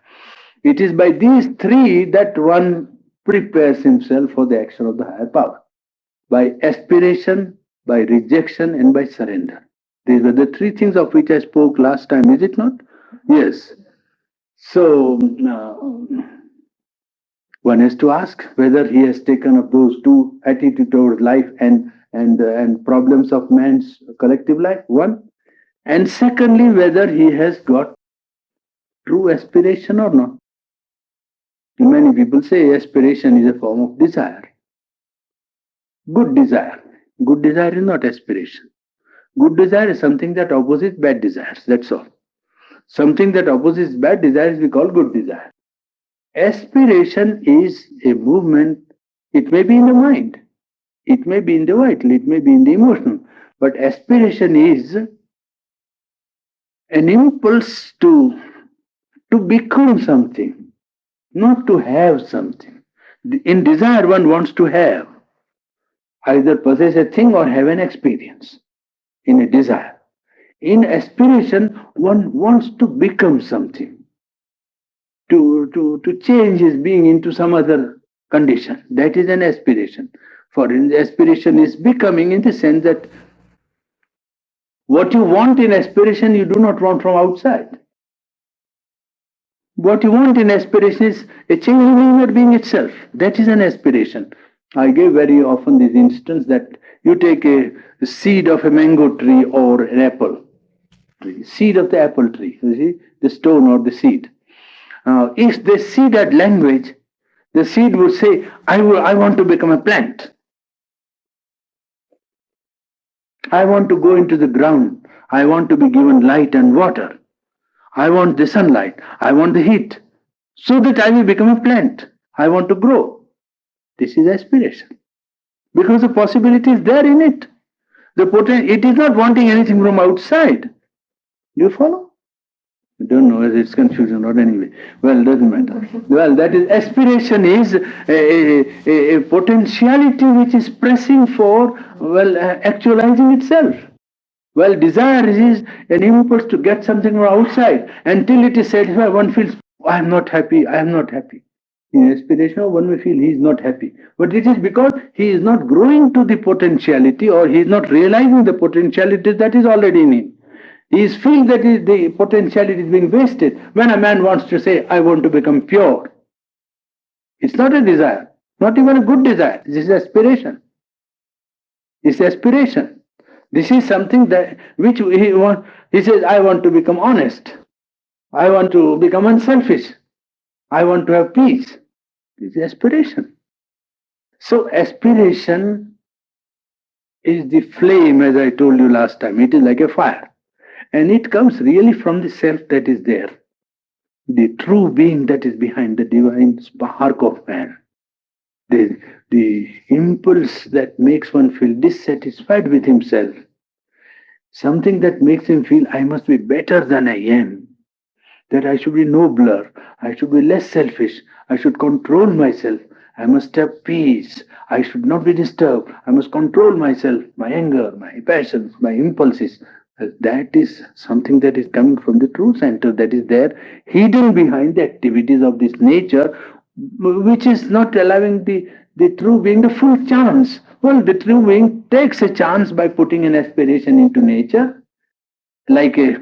Speaker 1: It is by these 3 that one prepares himself for the action of the higher power. By aspiration, by rejection, and by surrender. These were the 3 things of which I spoke last time, is it not? Yes. So, one has to ask whether he has taken up those 2 attitudes towards life and problems of man's collective life, one. And secondly, whether he has got true aspiration or not. Many people say aspiration is a form of desire. Good desire. Good desire is not aspiration. Good desire is something that opposes bad desires, that's all. Something that opposes bad desires we call good desire. Aspiration is a movement, it may be in the mind, it may be in the vital, it may be in the emotional, but aspiration is an impulse to become something, not to have something. In desire, one wants to have, either possess a thing or have an experience in a desire. In aspiration, one wants to become something, to change his being into some other condition. That is an aspiration. For aspiration is becoming, in the sense that what you want in aspiration, you do not want from outside. What you want in aspiration is a change in your being itself. That is an aspiration. I give very often this instance that you take a seed of a mango tree or an apple tree, seed of the apple tree, you see, the stone or the seed. If the seed had language, the seed would say, I want to become a plant. I want to go into the ground. I want to be given light and water. I want the sunlight. I want the heat. So that I will become a plant. I want to grow. This is aspiration. Because the possibility is there in it. It is not wanting anything from outside. Do you follow? I don't know whether it's confusion or anyway. Well, doesn't matter. Well, that is aspiration is a potentiality which is pressing for, actualizing itself. Well, desire is an impulse to get something from outside. Until it is satisfied, one feels, I am not happy, I am not happy. In aspiration, one may feel he is not happy. But it is because he is not growing to the potentiality, or he is not realizing the potentiality that is already in him. He is feeling that the potentiality is being wasted. When a man wants to say, I want to become pure, it's not a desire, not even a good desire. This is aspiration. It's aspiration. This is something that which he says, I want to become honest. I want to become unselfish. I want to have peace. This is aspiration. So aspiration is the flame, as I told you last time. It is like a fire. And it comes really from the self that is there. The true being that is behind the divine spark of man. The impulse that makes one feel dissatisfied with himself. Something that makes him feel, I must be better than I am. That I should be nobler. I should be less selfish. I should control myself. I must have peace. I should not be disturbed. I must control myself, my anger, my passions, my impulses. That is something that is coming from the true center, that is there, hidden behind the activities of this nature, which is not allowing the true being the full chance. Well, the true being takes a chance by putting an aspiration into nature, like a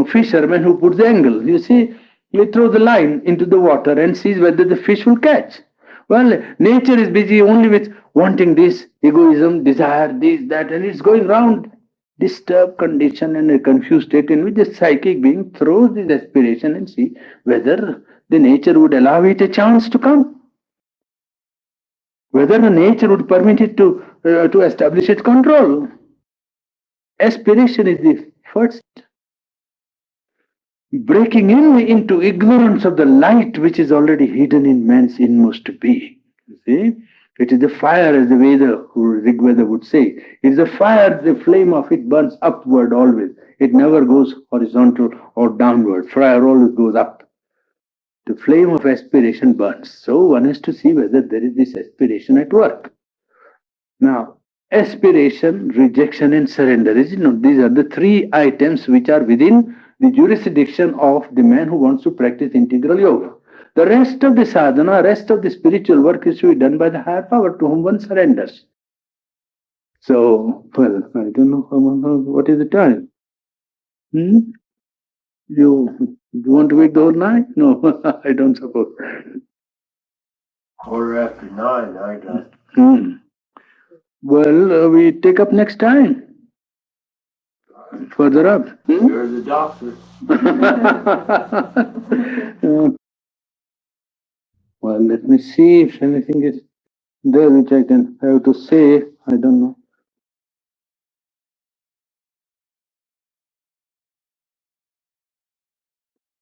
Speaker 1: fisherman who puts the angle. You see, he throws the line into the water and sees whether the fish will catch. Well, nature is busy only with wanting this, egoism, desire, this, that, and it's going round disturbed condition and a confused state in which the psychic being throws this aspiration and see whether the nature would allow it a chance to come, whether the nature would permit it to establish its control. Aspiration is the first breaking into ignorance of the light which is already hidden in man's inmost being. You see? It is the fire, as the Rig Veda would say. It is the fire, the flame of it burns upward always. It never goes horizontal or downward. Fire always goes up. The flame of aspiration burns. So one has to see whether there is this aspiration at work. Now, aspiration, rejection, and surrender. These are the three items which are within the jurisdiction of the man who wants to practice integral yoga. The rest of the sadhana, rest of the spiritual work is to be done by the higher power to whom one surrenders. So, well, I don't know what is the time. You want to wait the whole night? No, I don't suppose.
Speaker 2: 9:15, I got.
Speaker 1: Well, we take up next time. Further up.
Speaker 2: You're the doctor.
Speaker 1: Well, let me see if anything is there which I can have to say. I don't know.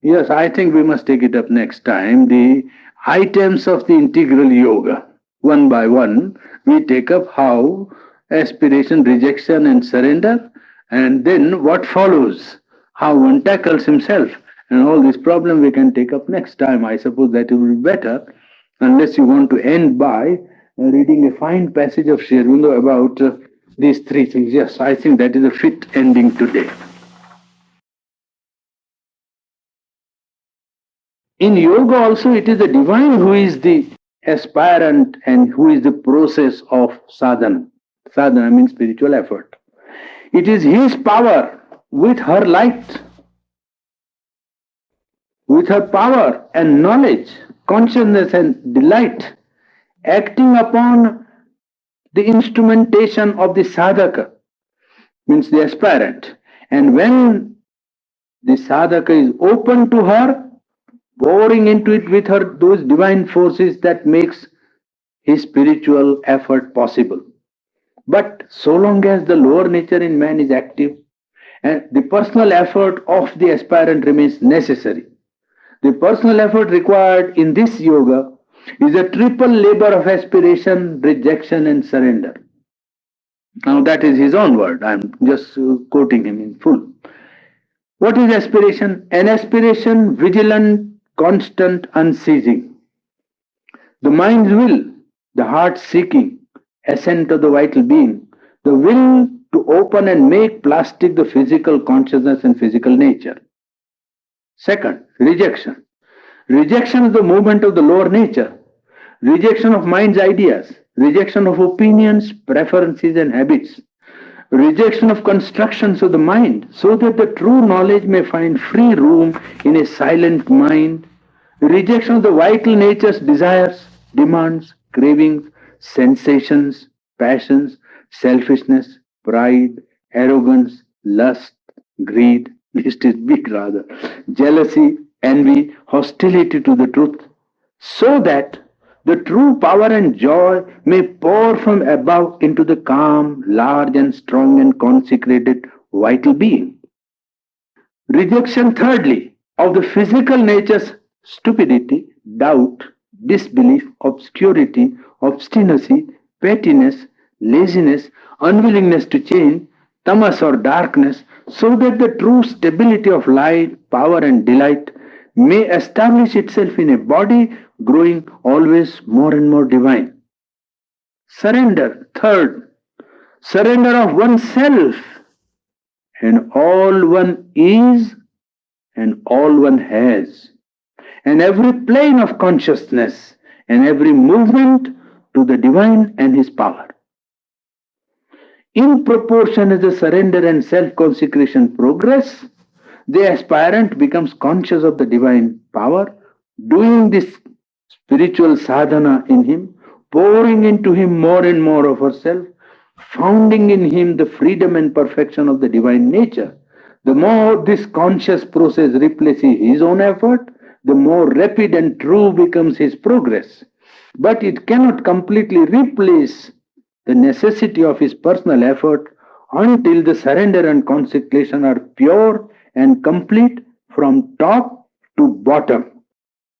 Speaker 1: Yes, I think we must take it up next time. The items of the integral yoga. One by one, we take up how aspiration, rejection, and surrender, and then what follows, how one tackles himself, and all this problem we can take up next time. I suppose that it will be better, unless you want to end by reading a fine passage of Sri Aurobindo about these three things. Yes, I think that is a fit ending today. In yoga also, it is the divine who is the aspirant and who is the process of sadhana. Sadhana means spiritual effort. It is his power with her light, with her power and knowledge, consciousness and delight, acting upon the instrumentation of the sadhaka, means the aspirant. And when the sadhaka is open to her, pouring into it with her those divine forces, that makes his spiritual effort possible. But so long as the lower nature in man is active, and the personal effort of the aspirant remains necessary. The personal effort required in this yoga is a triple labor of aspiration, rejection, and surrender. Now, that is his own word. I'm just quoting him in full. What is aspiration? An aspiration, vigilant, constant, unceasing. The mind's will, the heart seeking, ascent of the vital being, the will to open and make plastic the physical consciousness and physical nature. Second, rejection. Rejection is the movement of the lower nature, rejection of mind's ideas, rejection of opinions, preferences, and habits, rejection of constructions of the mind, so that the true knowledge may find free room in a silent mind, rejection of the vital nature's desires, demands, cravings, sensations, passions, selfishness, pride, arrogance, lust, greed, list is big rather, jealousy, envy, hostility to the truth, so that the true power and joy may pour from above into the calm, large and strong and consecrated vital being. Rejection, thirdly, of the physical nature's stupidity, doubt, disbelief, obscurity, obstinacy, pettiness, laziness, unwillingness to change, tamas or darkness, so that the true stability of light, power, and delight may establish itself in a body growing always more and more divine. Surrender, third, surrender of oneself and all one is and all one has, and every plane of consciousness and every movement to the divine and his power. In proportion as the surrender and self consecration progress, the aspirant becomes conscious of the divine power, doing this spiritual sadhana in him, pouring into him more and more of herself, founding in him the freedom and perfection of the divine nature. The more this conscious process replaces his own effort, the more rapid and true becomes his progress. But it cannot completely replace the necessity of his personal effort until the surrender and consecration are pure and complete from top to bottom.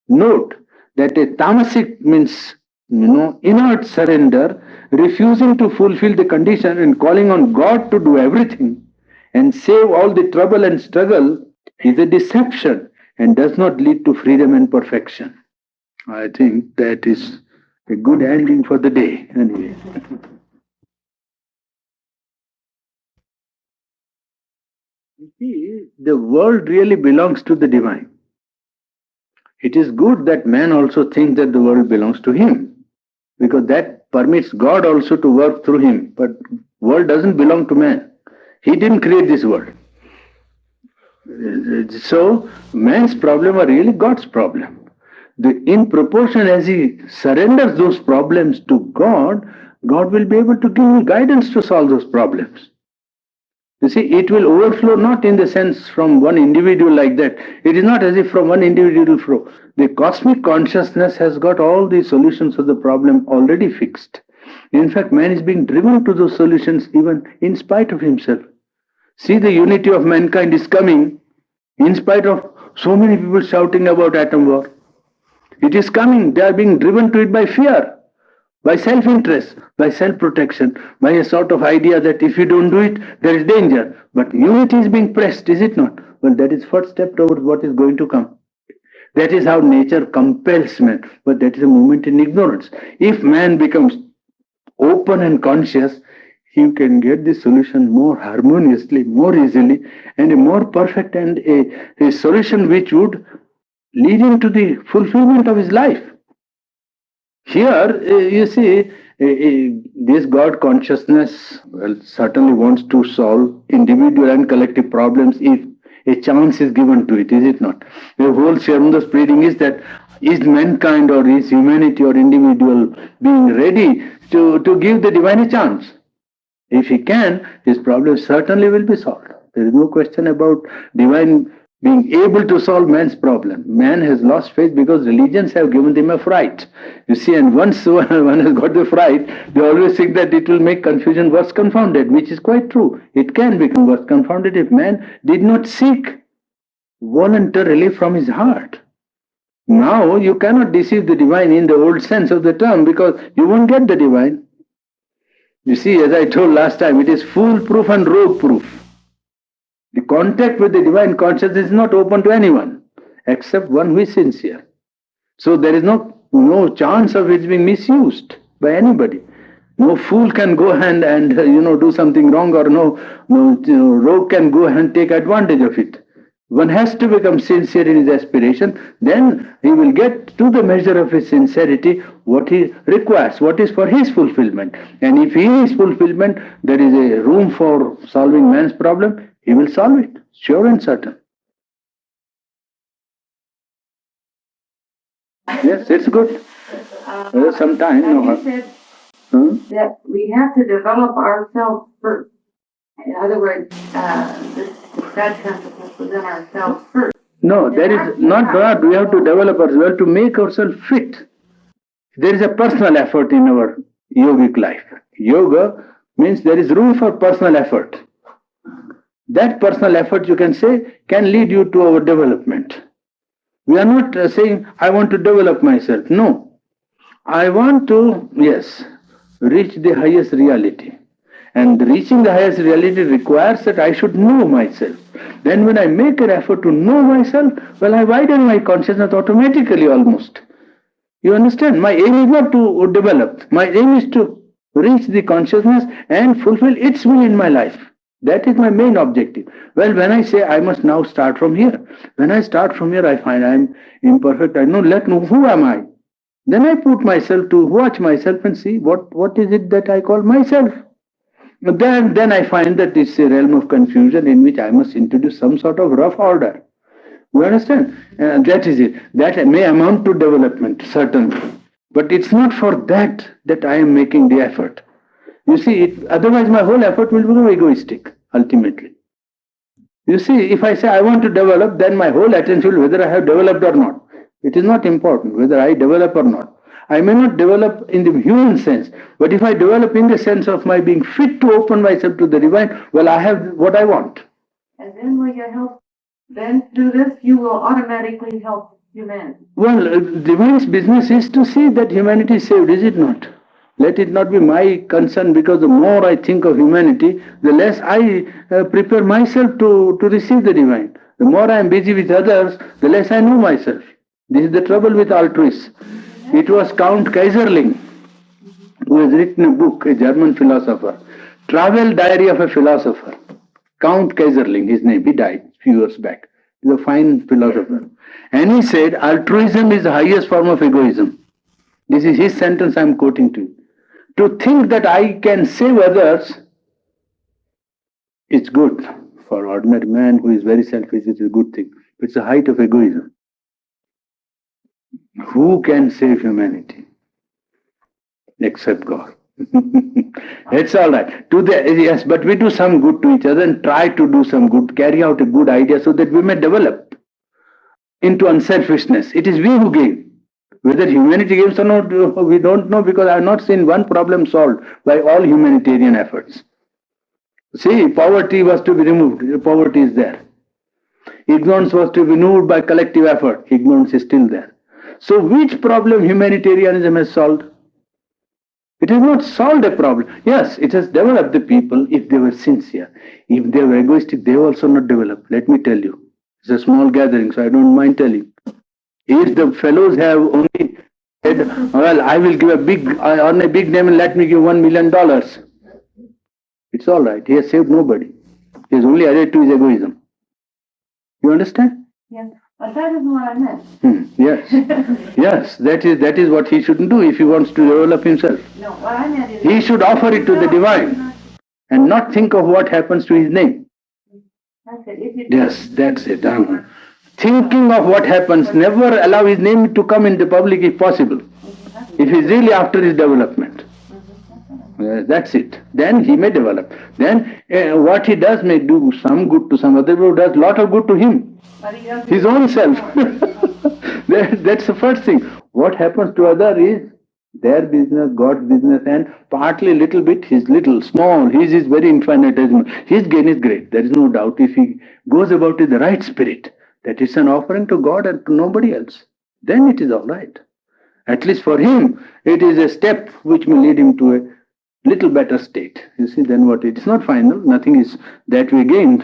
Speaker 1: Note that a tamasic means inert surrender, refusing to fulfill the condition and calling on God to do everything and save all the trouble and struggle, is a deception and does not lead to freedom and perfection. I think that is a good ending for the day. Anyway. You see, the world really belongs to the divine. It is good that man also thinks that the world belongs to him, because that permits God also to work through him. But world doesn't belong to man. He didn't create this world. So man's problem are really God's problem. In proportion as he surrenders those problems to God, God will be able to give him guidance to solve those problems. You see, it will overflow not in the sense from one individual like that. It is not as if from one individual flow. The cosmic consciousness has got all the solutions of the problem already fixed. In fact, man is being driven to those solutions even in spite of himself. See, the unity of mankind is coming in spite of so many people shouting about atom war. It is coming. They are being driven to it by fear, by self-interest, by self-protection, by a sort of idea that if you don't do it, there is danger. But unity is being pressed, is it not? Well, that is first step towards what is going to come. That is how nature compels man. But that is a movement in ignorance. If man becomes open and conscious, he can get the solution more harmoniously, more easily, and a more perfect, and a solution which would lead him to the fulfillment of his life. Here, you see, this God consciousness certainly wants to solve individual and collective problems if a chance is given to it, is it not? The whole Sharmanda's pleading is that is mankind or is humanity or individual being ready to give the divine a chance? If he can, his problem certainly will be solved. There is no question about divine being able to solve man's problem. Man has lost faith because religions have given them a fright. You see, and once one has got the fright, they always think that it will make confusion worse confounded, which is quite true. It can become worse confounded if man did not seek voluntarily from his heart. Now you cannot deceive the divine in the old sense of the term because you won't get the divine. You see, as I told last time, it is foolproof and rogue-proof. The contact with the divine consciousness is not open to anyone except one who is sincere. So there is no chance of it being misused by anybody. No fool can go and do something wrong, or no rogue can go and take advantage of it. One has to become sincere in his aspiration, then he will get to the measure of his sincerity what he requires, what is for his fulfillment. And if he is fulfillment, there is a room for solving man's problem, he will solve it, sure and certain. Yes, it's good. Some time.
Speaker 3: You said that we have to develop ourselves first. In other words, this God consciousness within ourselves first.
Speaker 1: No, there is not God. We have to develop ourselves. We have to make ourselves fit. There is a personal effort in our yogic life. Yoga means there is room for personal effort. That personal effort, you can say, can lead you to our development. We are not saying, I want to develop myself. No. I want to, reach the highest reality. And reaching the highest reality requires that I should know myself. Then when I make an effort to know myself, well, I widen my consciousness automatically almost. You understand? My aim is not to develop. My aim is to reach the consciousness and fulfill its will in my life. That is my main objective. Well, when I say I must now start from here, when I start from here, I find I am imperfect. I know, who am I? Then I put myself to watch myself and see what is it that I call myself. But then I find that it's a realm of confusion in which I must introduce some sort of rough order. You understand? That is it. That may amount to development, certainly. But it's not for that I am making the effort. You see, otherwise my whole effort will become egoistic, ultimately. You see, if I say I want to develop, then my whole attention will whether I have developed or not. It is not important whether I develop or not. I may not develop in the human sense, but if I develop in the sense of my being fit to open myself to the divine, well, I have what I want.
Speaker 3: And then will you help? Then through this, you will automatically help humanity.
Speaker 1: Well, divine's business is to see that humanity is saved, is it not? Let it not be my concern, because the more I think of humanity, the less I prepare myself to receive the divine. The more I am busy with others, the less I know myself. This is the trouble with altruists. It was Count Kaiserling who has written a book, a German philosopher, Travel Diary of a Philosopher. Count Kaiserling, his name, he died a few years back. He's a fine philosopher. And he said, altruism is the highest form of egoism. This is his sentence I am quoting to you. To think that I can save others is good. For ordinary man who is very selfish, it is a good thing. It's the height of egoism. Who can save humanity? Except God. It's all right. Yes, but we do some good to each other and try to do some good, carry out a good idea so that we may develop into unselfishness. It is we who give. Whether humanity gives or not, we don't know, because I have not seen one problem solved by all humanitarian efforts. See, poverty was to be removed. Poverty is there. Ignorance was to be removed by collective effort. Ignorance is still there. So which problem humanitarianism has solved? It has not solved a problem. Yes, it has developed the people if they were sincere. If they were egoistic, they also not developed. Let me tell you. It's a small gathering, so I don't mind telling. If the fellows have only said, well, I will give I earn a big name and let me give $1 million. It's all right. He has saved nobody. He has only added to his egoism. You understand?
Speaker 3: Yeah, but that isn't what I meant.
Speaker 1: Yes. Yes, that is what he shouldn't do if he wants to develop himself.
Speaker 3: No, what I meant is
Speaker 1: He should offer it to the divine and not think of what happens to his name.
Speaker 3: I said, if you
Speaker 1: Yes, that's it. Thinking of what happens, never allow his name to come in the public if possible. If he's really after his development. That's it. Then he may develop. Then what he does may do some good to some other who does lot of good to him. His own self. That's the first thing. What happens to other is their business, God's business, and partly little bit his little, small, his is very infinitesimal. His gain is great. There is no doubt. If he goes about in the right spirit, that is an offering to God and to nobody else, then it is all right. At least for him, it is a step which may lead him to a little better state. You see, then what it is not final, nothing is that way gained.